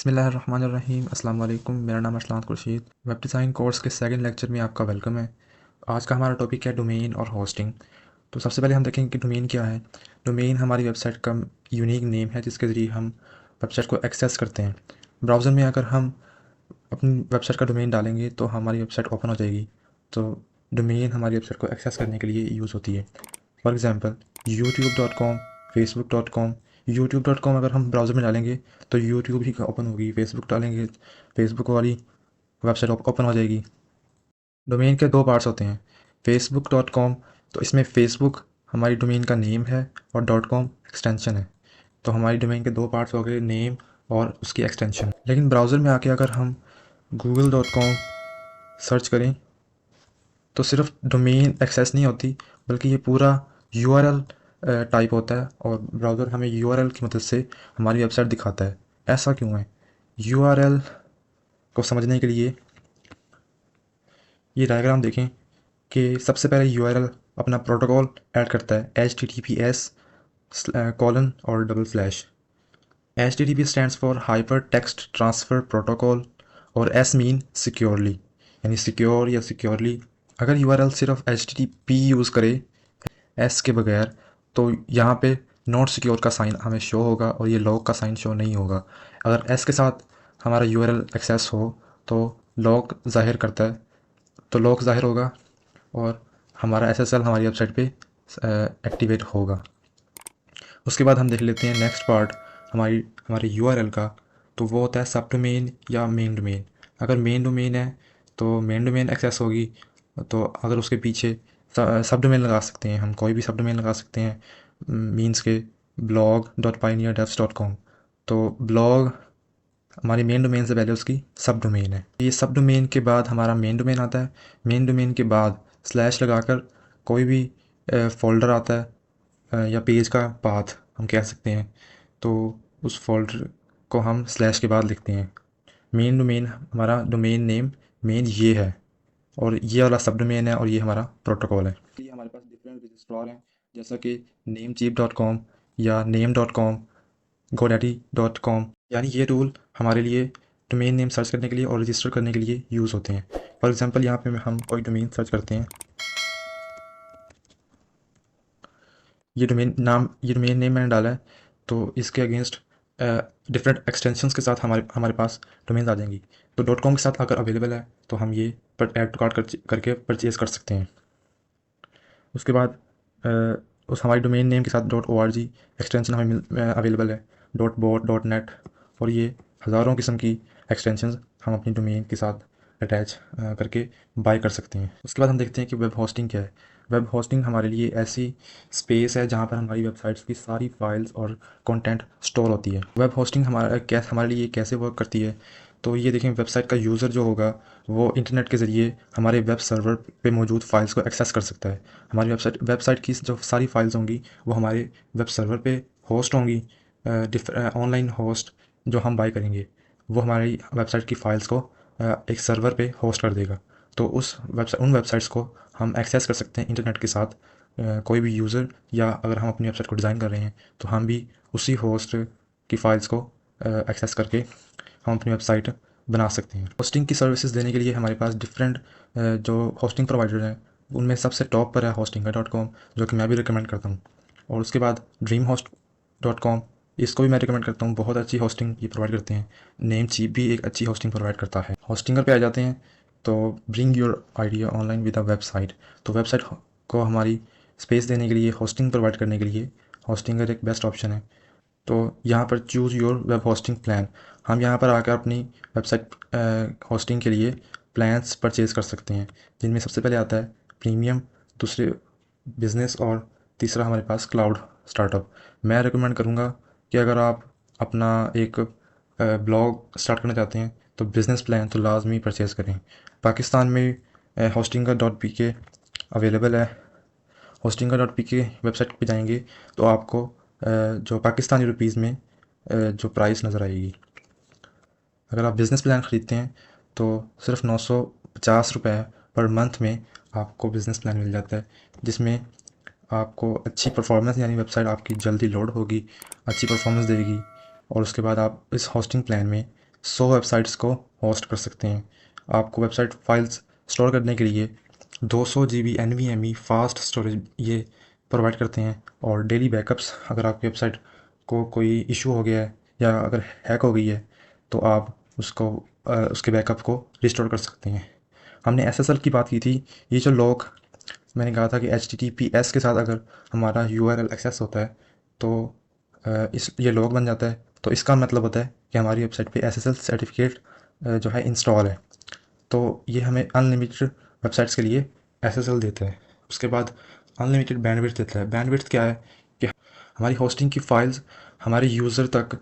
बिस्मिल्लाहिर्रहमानिर्रहीम अस्सलाम वालेकुम। मेरा नाम Arsalan Khurshid. Web design course के सेकंड लेक्चर में आपका वेलकम है। आज का हमारा टॉपिक है डोमेन और होस्टिंग। तो सबसे पहले हम देखेंगे कि डोमेन क्या है। डोमेन हमारी वेबसाइट का यूनिक नेम है जिसके ज़रिए हम वेबसाइट को एक्सेस करते हैं। ब्राउज़र में अगर हम अपनी वेबसाइट का डोमेन डालेंगे तो हमारी वेबसाइट ओपन हो जाएगी। तो डोमेन हमारी वेबसाइट को एक्सेस करने के लिए यूज़ होती है। For example youtube.com, facebook.com। youtube.com अगर हम ब्राउज़र में डालेंगे तो यूट्यूब ही ओपन होगी। फेसबुक डालेंगे, फेसबुक वाली वेबसाइट ओपन हो जाएगी। डोमेन के दो पार्ट्स होते हैं। facebook.com, तो इसमें फेसबुक हमारी डोमेन का नेम है और .com एक्सटेंशन है। तो हमारी डोमेन के दो पार्ट्स हो गए, नेम और उसकी एक्सटेंशन। लेकिन ब्राउज़र में आके अगर हम google.com सर्च करें तो सिर्फ डोमेन एक्सेस नहीं होती, बल्कि ये पूरा यूआरएल टाइप होता है और ब्राउज़र हमें यूआरएल की मदद से हमारी वेबसाइट दिखाता है। ऐसा क्यों है? यूआरएल को समझने के लिए ये डायग्राम देखें कि सबसे पहले यूआरएल अपना प्रोटोकॉल ऐड करता है, HTTPS कॉलन और double slash. HTTP stands for hyper text transfer protocol और S मीन सिक्योरली, यानी सिक्योर या सिक्योरली। अगर यूआरएल सिर्फ HTTP यूज़ करे एस के बगैर तो यहाँ पे नॉट सिक्योर का साइन हमें शो होगा और ये लॉक का साइन शो नहीं होगा। अगर एस के साथ हमारा यूआरएल एक्सेस हो तो लॉक ज़ाहिर करता है, तो लॉक ज़ाहिर होगा और हमारा एसएसएल हमारी वेबसाइट पे एक्टिवेट होगा। उसके बाद हम देख लेते हैं नेक्स्ट पार्ट हमारे यूआरएल का। तो वो होता है सब डोमेन या मेन डोमेन। अगर मेन डोमेन है तो मेन डोमेन एक्सेस होगी, तो अगर उसके पीछे सब डोमेन लगा सकते हैं, हम कोई भी सब डोमेन लगा सकते हैं। मीन्स के blog.pioneerdevs.com, तो ब्लॉग हमारी मेन डोमेन से पहले उसकी सब डोमेन है। ये सब डोमेन के बाद हमारा मेन डोमेन आता है। मेन डोमेन के बाद स्लैश लगाकर कोई भी फोल्डर आता है या पेज का पाथ हम कह सकते हैं, तो उस फोल्डर को हम स्लैश के बाद लिखते हैं। मेन डोमेन हमारा डोमेन नेम मेन ये है और ये वाला सब डोमेन है और ये हमारा प्रोटोकॉल है। ये हमारे पास डिफरेंट रजिस्ट्रार हैं, जैसा कि namecheap.com या name.com, godaddy.com। यानी ये टूल हमारे लिए डोमेन नेम सर्च करने के लिए और रजिस्टर करने के लिए यूज़ होते हैं। फॉर एग्जांपल यहाँ पे हम कोई डोमेन सर्च करते हैं, ये डोमेन नेम मैंने डाला है, तो इसके अगेंस्ट डिफरेंट एक्सटेंशंस के साथ हमारे हमारे पास डोमेन आ जाएंगी। तो .com के साथ अगर अवेलेबल है तो हम ये ऐड टू कार्ट करके परचेज़ कर सकते हैं। उसके बाद उस हमारी डोमेन नेम के साथ .org एक्सटेंशन हमें अवेलेबल है, .bot, .net, और ये हज़ारों किस्म की एक्सटेंशन हम अपनी डोमेन के साथ अटैच करके बाय कर सकते हैं। उसके बाद हम देखते हैं कि वेब होस्टिंग क्या है। वेब होस्टिंग हमारे लिए ऐसी स्पेस है जहाँ पर हमारी वेबसाइट्स की सारी फाइल्स और कंटेंट स्टोर होती है। वेब होस्टिंग हमारे लिए कैसे वर्क करती है, तो ये देखें, वेबसाइट का यूज़र जो होगा वो इंटरनेट के ज़रिए हमारे वेब सर्वर पे मौजूद फ़ाइल्स को एक्सेस कर सकता है। हमारी वेबसाइट की जो सारी फाइल्स होंगी वो हमारे वेब सर्वर पे होस्ट होंगी। ऑनलाइन होस्ट जो हम बाय करेंगे वो हमारी वेबसाइट की फ़ाइल्स को एक सर्वर पे होस्ट कर देगा। तो उन वेबसाइट्स को हम एक्सेस कर सकते हैं इंटरनेट के साथ। कोई भी यूज़र या अगर हम अपनी वेबसाइट को डिज़ाइन कर रहे हैं तो हम भी उसी होस्ट की फ़ाइल्स को एक्सेस करके हम अपनी वेबसाइट बना सकते हैं। होस्टिंग की सर्विसेज देने के लिए हमारे पास डिफरेंट जो होस्टिंग प्रोवाइडर हैं उनमें सबसे टॉप पर है hostinga.com, जो कि मैं भी रिकमेंड करता हूँ। और उसके बाद dreamhost.com, इसको भी मैं रिकमेंड करता हूँ, बहुत अच्छी होस्टिंग ये प्रोवाइड करते हैं। नेमचीप भी एक अच्छी होस्टिंग प्रोवाइड करता है। होस्टिंगर पे आ जाते हैं तो bring your idea online with a website. तो वेबसाइट को हमारी स्पेस देने के लिए, होस्टिंग प्रोवाइड करने के लिए होस्टिंगर एक बेस्ट ऑप्शन है। तो यहाँ पर choose your web hosting plan, हम यहाँ पर आकर अपनी वेबसाइट होस्टिंग के लिए प्लान्स परचेज़ कर सकते हैं, जिनमें सबसे पहले आता है प्रीमियम, दूसरे बिज़नेस और तीसरा हमारे पास क्लाउड स्टार्टअप। मैं रिकमेंड करूँगा कि अगर आप अपना एक ब्लॉग स्टार्ट करना चाहते हैं तो बिज़नेस प्लान तो लाजमी परचेज़ करें। पाकिस्तान में hostinga.pk अवेलेबल है। hostinga.pk वेबसाइट पे जाएंगे तो आपको जो पाकिस्तानी रुपीज़ में जो प्राइस नज़र आएगी। अगर आप बिज़नेस प्लान ख़रीदते हैं तो सिर्फ 950 रुपये पर मंथ में आपको बिज़नेस प्लान मिल जाता है, जिसमें आपको अच्छी परफॉर्मेंस, यानी वेबसाइट आपकी जल्दी लोड होगी, अच्छी परफॉर्मेंस देगी। और उसके बाद आप इस होस्टिंग प्लान में 100 वेबसाइट्स को होस्ट कर सकते हैं। आपको वेबसाइट फाइल्स स्टोर करने के लिए 200 GB NVMe फास्ट स्टोरेज ये प्रोवाइड करते हैं, और डेली बैकअप्स, अगर आपकी वेबसाइट को कोई इशू हो गया है या अगर हैक हो गई है तो आप उसको उसके बैकअप को रिस्टोर कर सकते हैं। हमने SSL की बात की थी। ये जो लॉग मैंने कहा था कि HTTPS के साथ अगर हमारा URL एक्सेस होता है तो इस ये लॉग बन जाता है, तो इसका मतलब होता है कि हमारी वेबसाइट पे SSL सर्टिफिकेट जो है इंस्टॉल है। तो ये हमें अनलिमिटेड वेबसाइट्स के लिए SSL देता है। उसके बाद अनलिमिटेड बैंडविड्थ देता है। बैंडविड्थ क्या है कि हमारी होस्टिंग की फ़ाइल्स हमारे यूज़र तक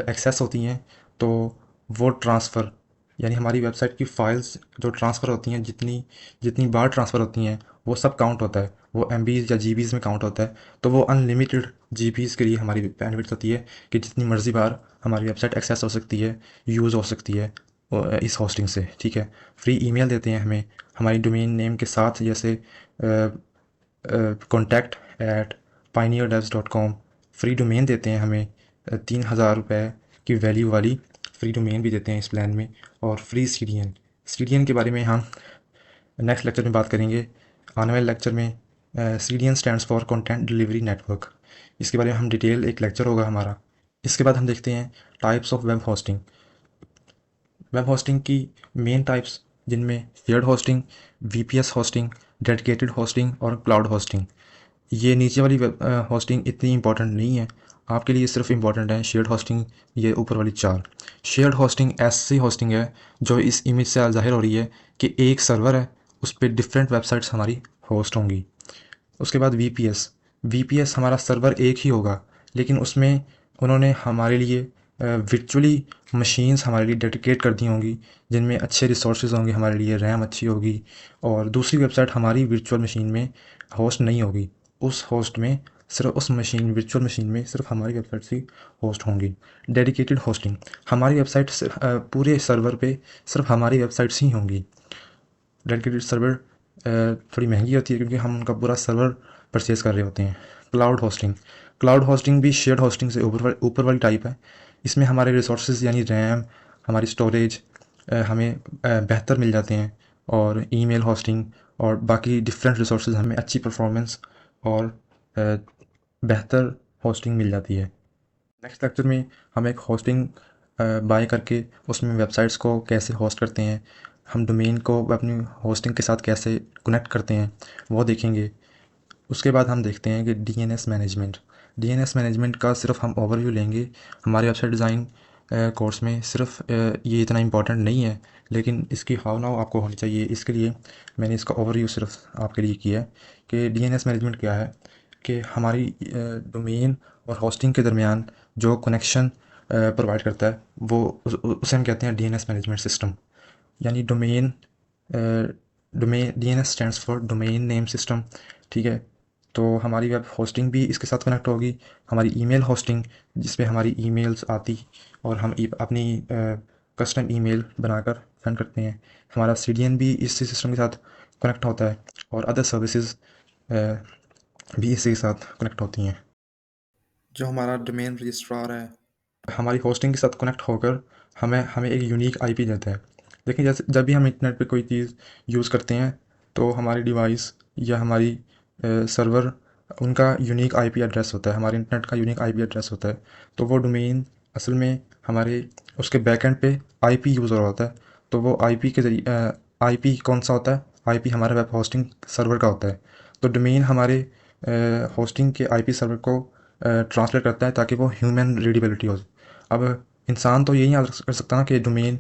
एक्सेस होती हैं, तो वो ट्रांसफ़र, यानी हमारी वेबसाइट की फ़ाइल्स जो ट्रांसफ़र होती हैं, जितनी जितनी बार ट्रांसफ़र होती हैं वो सब काउंट होता है। वो MBs या GBs में काउंट होता है। तो वो अनलिमिटेड GBs के लिए हमारी बैंडविड्थ होती है कि जितनी मर्ज़ी बार हमारी वेबसाइट एक्सेस हो सकती है, यूज़ हो सकती है इस होस्टिंग से। ठीक है। फ्री ईमेल देते हैं हमें हमारी डोमेन नेम के साथ, जैसे contact@pioneerdevs.com। फ्री डोमेन देते हैं हमें 3000 रुपये की वैल्यू वाली फ्री डोमेन भी देते हैं इस प्लान में। और फ्री CDN के बारे में हम नेक्स्ट लेक्चर में बात करेंगे। आने वाले लेक्चर में CDN stands for content delivery network, इसके बारे में हम डिटेल एक लेक्चर होगा हमारा। इसके बाद हम देखते हैं types of web hosting. Web hosting की मेन टाइप्स, जिनमें shared hosting, VPS hosting, dedicated hosting और क्लाउड होस्टिंग। ये नीचे वाली वेब होस्टिंग इतनी इंपॉर्टेंट नहीं है, आपके लिए सिर्फ इंपॉर्टेंट है शेयर्ड होस्टिंग, ये ऊपर वाली 4। शेयर्ड होस्टिंग ऐसी होस्टिंग है जो इस इमेज से ज़ाहिर हो रही है कि एक सर्वर है, उस पर डिफरेंट वेबसाइट्स हमारी होस्ट होंगी। उसके बाद VPS हमारा सर्वर एक ही होगा, लेकिन उसमें उन्होंने हमारे लिए वर्चुअली मशीन्स हमारे लिए डेडिकेट कर दी होंगी, जिनमें अच्छे रिसोर्सेज होंगे हमारे लिए, रैम अच्छी होगी, और दूसरी वेबसाइट हमारी वर्चुअल मशीन में होस्ट नहीं होगी। उस होस्ट में सिर्फ उस मशीन वर्चुअल मशीन में सिर्फ हमारी वेबसाइट ही होस्ट होंगी। डेडिकेटेड होस्टिंग, हमारी वेबसाइट पूरे सर्वर पे सिर्फ हमारी वेबसाइट्स ही होंगी। डेडिकेटेड सर्वर थोड़ी महंगी होती है क्योंकि हम उनका पूरा सर्वर परचेज़ कर रहे होते हैं। क्लाउड होस्टिंग भी शेयर्ड होस्टिंग से ऊपर वाली टाइप है। इसमें हमारे रिसोर्सेज यानी रैम, हमारी स्टोरेज हमें बेहतर मिल जाते हैं, और ईमेल होस्टिंग और बाकी डिफरेंट रिसोर्सेज हमें अच्छी परफॉर्मेंस और बेहतर होस्टिंग मिल जाती है। नेक्स्ट लेक्चर में हम एक होस्टिंग बाय करके उसमें वेबसाइट्स को कैसे होस्ट करते हैं, हम डोमेन को अपनी होस्टिंग के साथ कैसे कनेक्ट करते हैं, वो देखेंगे। उसके बाद हम देखते हैं कि DNS मैनेजमेंट का सिर्फ हम ओवरव्यू लेंगे। हमारे वेबसाइट डिज़ाइन कोर्स में सिर्फ ये इतना इम्पोर्टेंट नहीं है, लेकिन इसकी हाउ नाउ आपको होनी चाहिए। इसके लिए मैंने इसका ओवरव्यू सिर्फ आपके लिए किया है कि DNS मैनेजमेंट क्या है, कि हमारी डोमेन और होस्टिंग के दरमियान जो कनेक्शन प्रोवाइड करता है वो उसे हम कहते हैं DNS मैनेजमेंट सिस्टम। यानी domain DNS stands for domain name system. ठीक है। तो हमारी वेब होस्टिंग भी इसके साथ कनेक्ट होगी। हमारी ईमेल होस्टिंग, जिस पे हमारी ईमेल्स आती और हम अपनी कस्टम ईमेल बनाकर सेंड करते हैं, हमारा CDN भी इसी सिस्टम के साथ कनेक्ट होता है, और अदर सर्विसेज भी इसी के साथ कनेक्ट होती हैं। जो हमारा डोमेन रजिस्ट्रार है, हमारी होस्टिंग के साथ कनेक्ट होकर हमें हमें एक यूनिक IP देता है। लेकिन जैसे जब भी हम इंटरनेट पे कोई चीज़ यूज़ करते हैं तो हमारी डिवाइस या हमारी सर्वर, उनका यूनिक IP एड्रेस होता है, हमारे इंटरनेट का यूनिक IP एड्रेस होता है। तो वो डोमेन असल में हमारे उसके बैकएंड पे IP यूज़ हो रहा होता है। तो वो IP के ज़रिए IP कौन सा होता है, IP हमारे वेब होस्टिंग सर्वर का होता है। तो डोमेन हमारे होस्टिंग के IP सर्वर को ट्रांसलेट करता है ताकि वो ह्यूमन रीडेबिलिटी हो। अब इंसान तो यही याद कर सकता ना कि डोमेन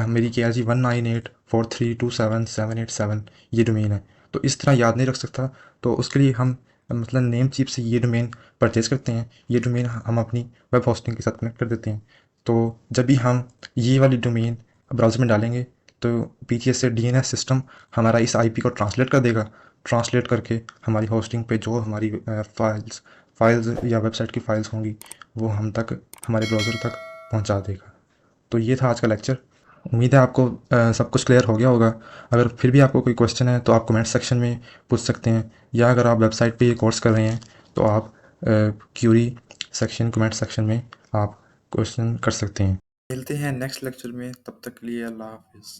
मेरी KLG 198432778 ये डोमेन है, तो इस तरह याद नहीं रख सकता। तो उसके लिए हम मतलब नेम चिप से ये डोमेन परचेज़ करते हैं। ये डोमेन हम अपनी वेब होस्टिंग के साथ कनेक्ट कर देते हैं। तो जब भी हम ये वाली डोमेन ब्राउज़र में डालेंगे तो पीछे से DNS सिस्टम हमारा इस IP को ट्रांसलेट कर देगा। ट्रांसलेट करके हमारी होस्टिंग पे जो हमारी फाइल्स या वेबसाइट की फ़ाइल्स होंगी वो हम तक, हमारे ब्राउज़र तक पहुंचा देगा। तो ये था आज का लेक्चर। उम्मीद है आपको सब कुछ क्लियर हो गया होगा। अगर फिर भी आपको कोई क्वेश्चन है तो आप कमेंट सेक्शन में पूछ सकते हैं, या अगर आप वेबसाइट पे ये कोर्स कर रहे हैं तो आप क्यूरी सेक्शन, कमेंट सेक्शन में आप क्वेश्चन कर सकते हैं। मिलते हैं नेक्स्ट लेक्चर में, तब तक के लिए अल्लाह हाफिज़।